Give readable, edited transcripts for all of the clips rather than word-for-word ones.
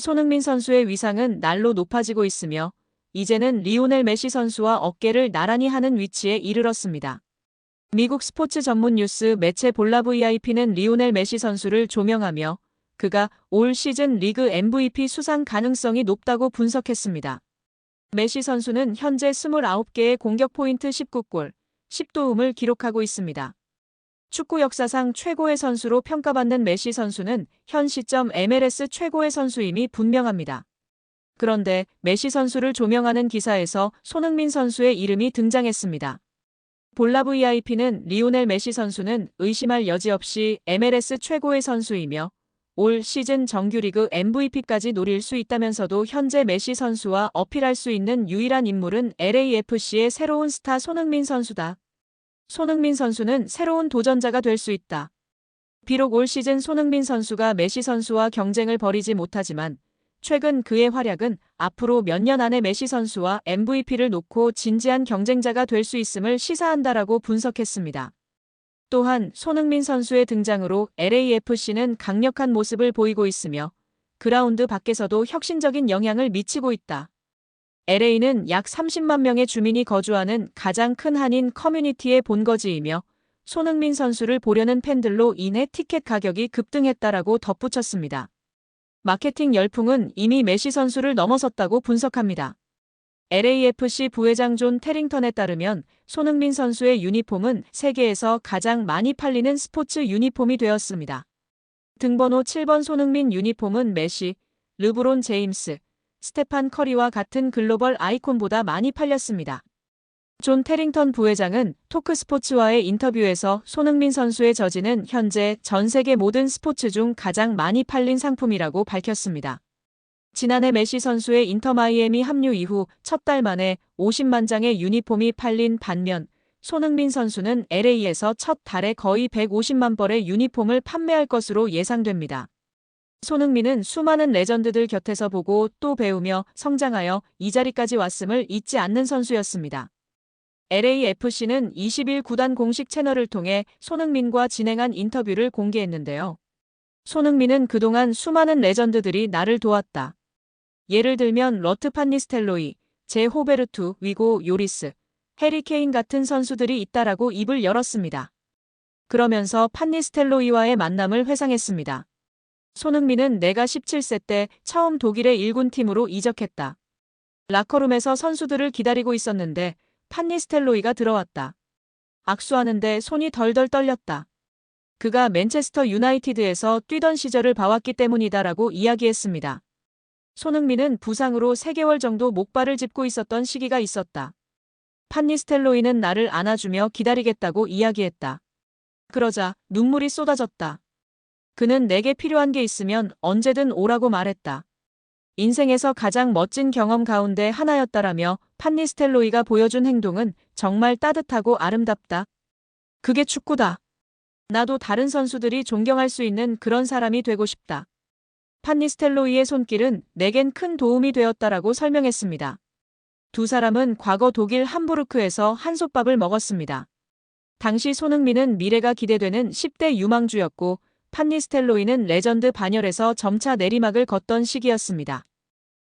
손흥민 선수의 위상은 날로 높아지고 있으며 이제는 리오넬 메시 선수와 어깨를 나란히 하는 위치에 이르렀습니다. 미국 스포츠 전문 뉴스 매체 볼라 VIP는 리오넬 메시 선수를 조명하며 그가 올 시즌 리그 MVP 수상 가능성이 높다고 분석했습니다. 메시 선수는 현재 29개의 공격 포인트 19골, 10도움을 기록하고 있습니다. 축구 역사상 최고의 선수로 평가받는 메시 선수는 현 시점 MLS 최고의 선수임이 분명합니다. 그런데 메시 선수를 조명하는 기사에서 손흥민 선수의 이름이 등장했습니다. 볼라 VIP는 리오넬 메시 선수는 의심할 여지 없이 MLS 최고의 선수이며 올 시즌 정규리그 MVP까지 노릴 수 있다면서도 현재 메시 선수와 어필할 수 있는 유일한 인물은 LAFC의 새로운 스타 손흥민 선수다. 손흥민 선수는 새로운 도전자가 될 수 있다. 비록 올 시즌 손흥민 선수가 메시 선수와 경쟁을 벌이지 못하지만 최근 그의 활약은 앞으로 몇 년 안에 메시 선수와 MVP를 놓고 진지한 경쟁자가 될 수 있음을 시사한다라고 분석했습니다. 또한 손흥민 선수의 등장으로 LAFC는 강력한 모습을 보이고 있으며 그라운드 밖에서도 혁신적인 영향을 미치고 있다. LA는 약 30만 명의 주민이 거주하는 가장 큰 한인 커뮤니티의 본거지이며 손흥민 선수를 보려는 팬들로 인해 티켓 가격이 급등했다라고 덧붙였습니다. 마케팅 열풍은 이미 메시 선수를 넘어섰다고 분석합니다. LAFC 부회장 존 테링턴에 따르면 손흥민 선수의 유니폼은 세계에서 가장 많이 팔리는 스포츠 유니폼이 되었습니다. 등번호 7번 손흥민 유니폼은 메시, 르브론 제임스, 스테판 커리와 같은 글로벌 아이콘보다 많이 팔렸습니다. 존 테링턴 부회장은 토크스포츠와의 인터뷰에서 손흥민 선수의 저지는 현재 전 세계 모든 스포츠 중 가장 많이 팔린 상품이라고 밝혔습니다. 지난해 메시 선수의 인터 마이애미 합류 이후 첫 달 만에 50만 장의 유니폼이 팔린 반면 손흥민 선수는 LA에서 첫 달에 거의 150만 벌의 유니폼을 판매할 것으로 예상됩니다. 손흥민은 수많은 레전드들 곁에서 보고 또 배우며 성장하여 이 자리까지 왔음을 잊지 않는 선수였습니다. LAFC는 20일 구단 공식 채널을 통해 손흥민과 진행한 인터뷰를 공개했는데요. 손흥민은 그동안 수많은 레전드들이 나를 도왔다. 예를 들면 러트 판니스텔로이, 제 호베르투, 위고 요리스, 해리 케인 같은 선수들이 있다라고 입을 열었습니다. 그러면서 판니스텔로이와의 만남을 회상했습니다. 손흥민은 내가 17세 때 처음 독일의 1군 팀으로 이적했다. 라커룸에서 선수들을 기다리고 있었는데 판니스텔로이가 들어왔다. 악수하는데 손이 덜덜 떨렸다. 그가 맨체스터 유나이티드에서 뛰던 시절을 봐왔기 때문이다라고 이야기했습니다. 손흥민은 부상으로 3개월 정도 목발을 짚고 있었던 시기가 있었다. 판니스텔로이는 나를 안아주며 기다리겠다고 이야기했다. 그러자 눈물이 쏟아졌다. 그는 내게 필요한 게 있으면 언제든 오라고 말했다. 인생에서 가장 멋진 경험 가운데 하나였다라며 판니스텔로이가 보여준 행동은 정말 따뜻하고 아름답다. 그게 축구다. 나도 다른 선수들이 존경할 수 있는 그런 사람이 되고 싶다. 판니스텔로이의 손길은 내겐 큰 도움이 되었다라고 설명했습니다. 두 사람은 과거 독일 함부르크에서 한솥밥을 먹었습니다. 당시 손흥민은 미래가 기대되는 10대 유망주였고 판니스텔로이는 레전드 반열에서 점차 내리막을 걷던 시기였습니다.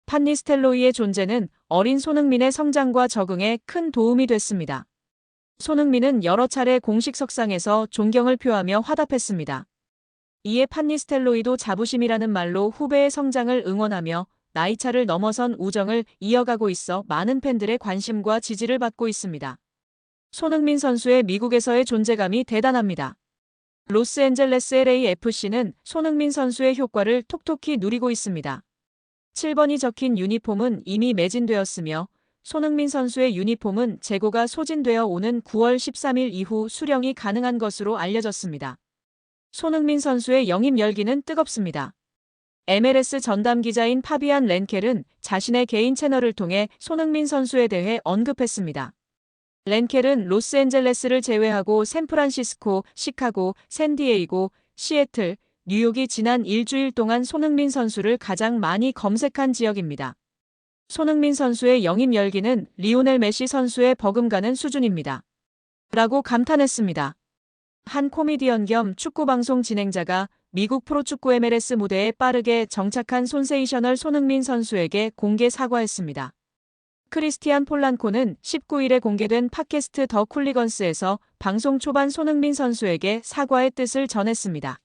판니스텔로이의 존재는 어린 손흥민의 성장과 적응에 큰 도움이 됐습니다. 손흥민은 여러 차례 공식 석상에서 존경을 표하며 화답했습니다. 이에 판니스텔로이도 자부심이라는 말로 후배의 성장을 응원하며 나이차를 넘어선 우정을 이어가고 있어 많은 팬들의 관심과 지지를 받고 있습니다. 손흥민 선수의 미국에서의 존재감이 대단합니다. 로스앤젤레스 LAFC는 손흥민 선수의 효과를 톡톡히 누리고 있습니다. 7번이 적힌 유니폼은 이미 매진되었으며 손흥민 선수의 유니폼은 재고가 소진되어 오는 9월 13일 이후 수령이 가능한 것으로 알려졌습니다. 손흥민 선수의 영입 열기는 뜨겁습니다. MLS 전담 기자인 파비안 렌켈은 자신의 개인 채널을 통해 손흥민 선수에 대해 언급했습니다. 렌켈은 로스앤젤레스를 제외하고 샌프란시스코, 시카고, 샌디에이고, 시애틀, 뉴욕이 지난 일주일 동안 손흥민 선수를 가장 많이 검색한 지역입니다. 손흥민 선수의 영입 열기는 리오넬 메시 선수의 버금가는 수준입니다. 라고 감탄했습니다. 한 코미디언 겸 축구방송 진행자가 미국 프로축구 MLS 무대에 빠르게 정착한 손세이셔널 손흥민 선수에게 공개 사과했습니다. 크리스티안 폴란코는 19일에 공개된 팟캐스트 더 쿨리건스에서 방송 초반 손흥민 선수에게 사과의 뜻을 전했습니다.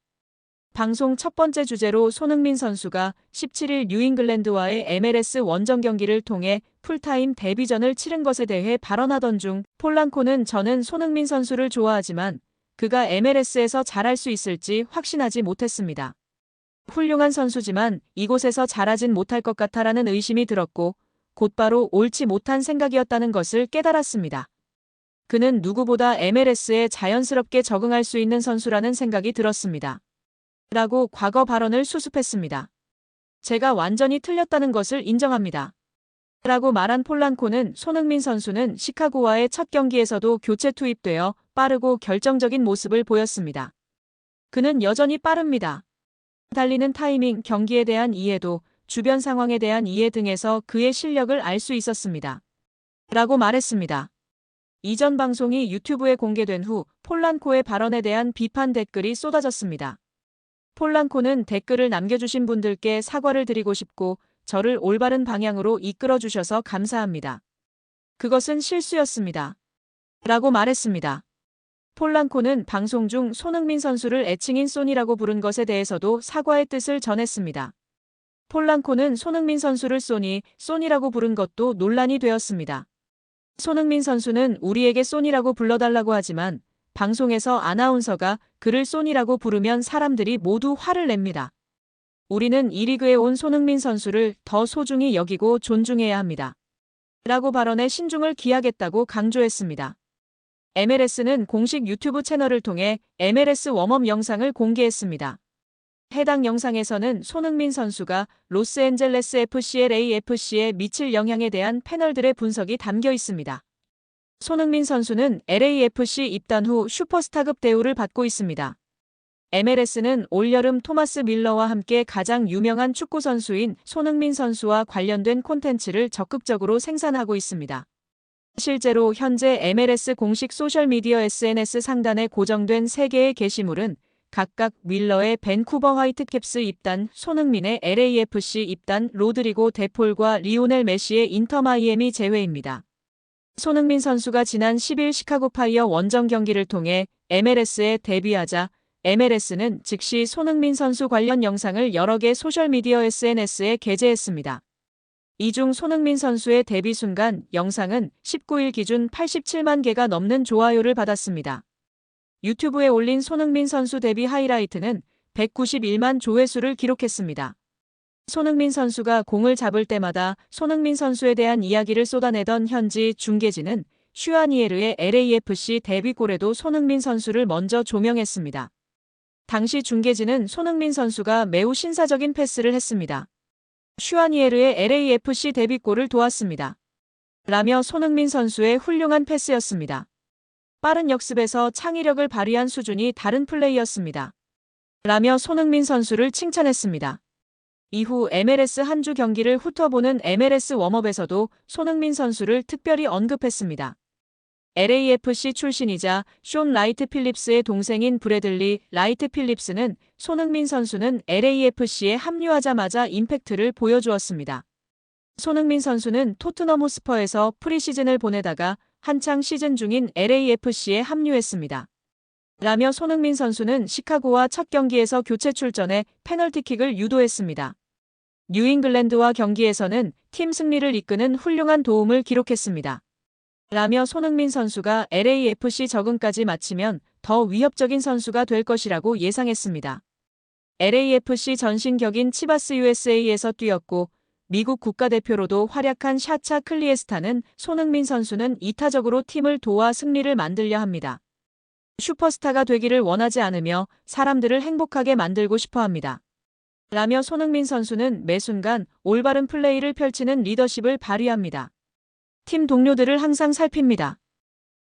방송 첫 번째 주제로 손흥민 선수가 17일 뉴잉글랜드와의 MLS 원정 경기를 통해 풀타임 데뷔전을 치른 것에 대해 발언하던 중 폴란코는 저는 손흥민 선수를 좋아하지만 그가 MLS에서 잘할 수 있을지 확신하지 못했습니다. 훌륭한 선수지만 이곳에서 잘하진 못할 것 같아라는 의심이 들었고 곧바로 옳지 못한 생각이었다는 것을 깨달았습니다. 그는 누구보다 MLS에 자연스럽게 적응할 수 있는 선수라는 생각이 들었습니다. 라고 과거 발언을 수습했습니다. 제가 완전히 틀렸다는 것을 인정합니다. 라고 말한 폴란코는 손흥민 선수는 시카고와의 첫 경기에서도 교체 투입되어 빠르고 결정적인 모습을 보였습니다. 그는 여전히 빠릅니다. 달리는 타이밍, 경기에 대한 이해도, 주변 상황에 대한 이해 등에서 그의 실력을 알 수 있었습니다. 라고 말했습니다. 이전 방송이 유튜브에 공개된 후 폴란코의 발언에 대한 비판 댓글이 쏟아졌습니다. 폴란코는 댓글을 남겨주신 분들께 사과를 드리고 싶고 저를 올바른 방향으로 이끌어주셔서 감사합니다. 그것은 실수였습니다. 라고 말했습니다. 폴란코는 방송 중 손흥민 선수를 애칭인 소니라고 부른 것에 대해서도 사과의 뜻을 전했습니다. 폴란코는 손흥민 선수를 소니라고 부른 것도 논란이 되었습니다. 손흥민 선수는 우리에게 소니라고 불러달라고 하지만 방송에서 아나운서가 그를 소니라고 부르면 사람들이 모두 화를 냅니다. 우리는 이 리그에 온 손흥민 선수를 더 소중히 여기고 존중해야 합니다. 라고 발언에 신중을 기하겠다고 강조했습니다. MLS는 공식 유튜브 채널을 통해 MLS 웜업 영상을 공개했습니다. 해당 영상에서는 손흥민 선수가 로스앤젤레스 FC LAFC에 미칠 영향에 대한 패널들의 분석이 담겨 있습니다. 손흥민 선수는 LAFC 입단 후 슈퍼스타급 대우를 받고 있습니다. MLS는 올여름 토마스 밀러와 함께 가장 유명한 축구 선수인 손흥민 선수와 관련된 콘텐츠를 적극적으로 생산하고 있습니다. 실제로 현재 MLS 공식 소셜미디어 SNS 상단에 고정된 3개의 게시물은 각각 밀러의 밴쿠버 화이트캡스 입단, 손흥민의 LAFC 입단, 로드리고 데폴과 리오넬 메시의 인터 마이애미 제외입니다. 손흥민 선수가 지난 10일 시카고 파이어 원정 경기를 통해 MLS에 데뷔하자 MLS는 즉시 손흥민 선수 관련 영상을 여러 개 소셜미디어 SNS에 게재했습니다. 이 중 손흥민 선수의 데뷔 순간 영상은 19일 기준 87만 개가 넘는 좋아요를 받았습니다. 유튜브에 올린 손흥민 선수 데뷔 하이라이트는 191만 조회수를 기록했습니다. 손흥민 선수가 공을 잡을 때마다 손흥민 선수에 대한 이야기를 쏟아내던 현지 중계진은 슈아니에르의 LAFC 데뷔골에도 손흥민 선수를 먼저 조명했습니다. 당시 중계진은 손흥민 선수가 매우 신사적인 패스를 했습니다. 슈아니에르의 LAFC 데뷔골을 도왔습니다. 라며 손흥민 선수의 훌륭한 패스였습니다. 빠른 역습에서 창의력을 발휘한 수준이 다른 플레이였습니다. 라며 손흥민 선수를 칭찬했습니다. 이후 MLS 한 주 경기를 훑어보는 MLS 웜업에서도 손흥민 선수를 특별히 언급했습니다. LAFC 출신이자 숀 라이트 필립스의 동생인 브래들리 라이트 필립스는 손흥민 선수는 LAFC에 합류하자마자 임팩트를 보여주었습니다. 손흥민 선수는 토트넘 호스퍼에서 프리시즌을 보내다가 한창 시즌 중인 LAFC에 합류했습니다. 라며 손흥민 선수는 시카고와 첫 경기에서 교체 출전해 페널티킥을 유도했습니다. 뉴잉글랜드와 경기에서는 팀 승리를 이끄는 훌륭한 도움을 기록했습니다. 라며 손흥민 선수가 LAFC 적응까지 마치면 더 위협적인 선수가 될 것이라고 예상했습니다. LAFC 전신 격인 치바스 USA에서 뛰었고 미국 국가대표로도 활약한 샤차 클리에스타는 손흥민 선수는 이타적으로 팀을 도와 승리를 만들려 합니다. 슈퍼스타가 되기를 원하지 않으며 사람들을 행복하게 만들고 싶어 합니다. 라며 손흥민 선수는 매 순간 올바른 플레이를 펼치는 리더십을 발휘합니다. 팀 동료들을 항상 살핍니다.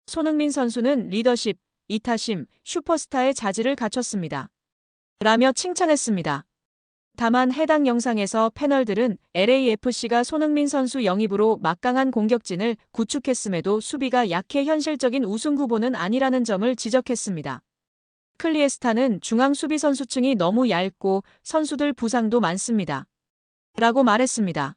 손흥민 선수는 리더십, 이타심, 슈퍼스타의 자질을 갖췄습니다. 라며 칭찬했습니다. 다만 해당 영상에서 패널들은 LAFC가 손흥민 선수 영입으로 막강한 공격진을 구축했음에도 수비가 약해 현실적인 우승 후보는 아니라는 점을 지적했습니다. 클리에스타는 중앙 수비 선수층이 너무 얇고 선수들 부상도 많습니다. 라고 말했습니다.